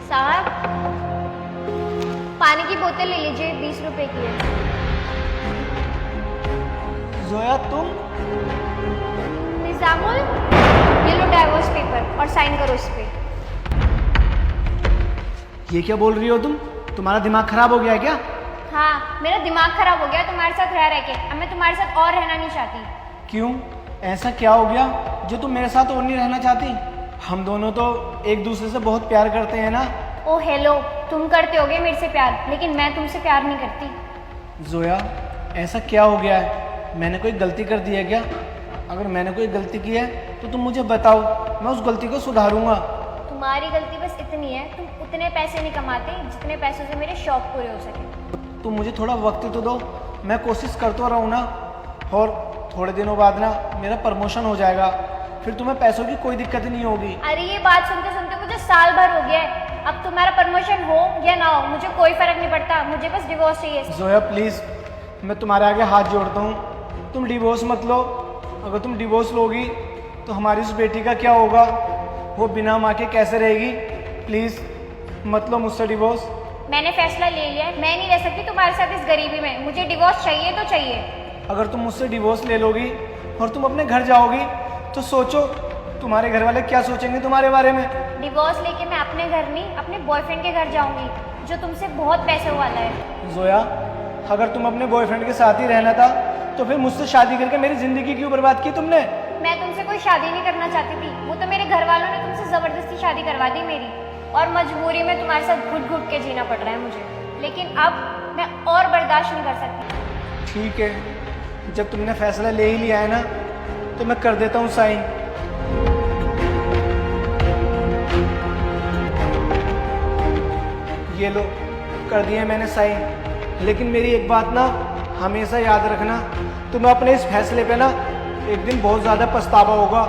साहब, पानी की बोतल ले लीजिए, 20 रुपए की है। जोया तुम? निजामुल, ये लो डाइवोर्स पेपर और साइन करो इस पे। ये क्या बोल रही हो तुम? तुम्हारा दिमाग खराब हो गया है क्या? हाँ, मेरा दिमाग खराब हो गया तुम्हारे साथ रह के। अब मैं तुम्हारे साथ और रहना नहीं चाहती। क्यों? ऐसा क्या हो गया जो तुम मेरे साथ और नहीं रहना चाहती? हम दोनों तो एक दूसरे से बहुत प्यार करते हैं ना। ओ हेलो, तुम करते होगे मेरे से प्यार, लेकिन मैं तुमसे प्यार नहीं करती। जोया, ऐसा क्या हो गया है? मैंने कोई गलती कर दी है क्या? अगर मैंने कोई गलती की है तो तुम मुझे बताओ, मैं उस गलती को सुधारूंगा। तुम्हारी गलती बस इतनी है, तुम उतने पैसे नहीं कमाते जितने पैसों से मेरे शौक पूरे हो सके। तुम मुझे थोड़ा वक्त तो दो, मैं कोशिश करता रहूँ ना। और थोड़े दिनों बाद ना मेरा प्रमोशन हो जाएगा, फिर तुम्हें पैसों की कोई दिक्कत नहीं होगी। अरे ये बात सुनते सुनते मुझे साल भर हो गया है। अब तुम्हारा प्रमोशन हो या ना हो मुझे कोई फर्क नहीं पड़ता, मुझे बस डिवोर्स चाहिए। जोया प्लीज़, मैं तुम्हारे आगे हाथ जोड़ता हूँ, तुम डिवोर्स मत लो। अगर तुम डिवोर्स लोगी तो हमारी उस बेटी का क्या होगा? वो बिना माँ के कैसे रहेगी? प्लीज़ मत लो मुझसे डिवोर्स। मैंने फैसला ले लिया है, मैं नहीं रह सकती तुम्हारे साथ इस गरीबी में। मुझे डिवोर्स चाहिए तो चाहिए। अगर तुम मुझसे डिवोर्स ले लोगी और तुम अपने घर जाओगी तो सोचो तुम्हारे घर वाले क्या सोचेंगे तुम्हारे बारे में। डिवोर्स लेके मैं अपने घर नहीं, अपने बॉयफ्रेंड के घर जाऊंगी जो तुमसे बहुत पैसे वाला है। जोया, अगर तुम अपने बॉयफ्रेंड के साथ ही रहना था तो फिर मुझसे शादी करके मेरी ज़िंदगी क्यों बर्बाद की तुमने? मैं तुमसे कोई शादी नहीं करना चाहती थी, वो तो मेरे घर वालों ने तुमसे ज़बरदस्ती शादी करवा दी मेरी, और मजबूरी में तुम्हारे साथ घुट घुट के जीना पड़ रहा है मुझे। लेकिन अब मैं और बर्दाश्त नहीं कर सकती। ठीक है, जब तुमने फैसला ले ही लिया है ना तो मैं कर देता हूँ साइन। ये लो, कर दिए मैंने साइन। लेकिन मेरी एक बात ना हमेशा याद रखना, तुम्हें अपने इस फैसले पे ना एक दिन बहुत ज़्यादा पछतावा होगा।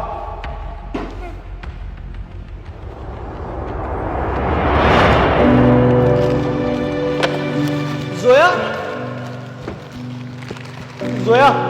जोया, जोया।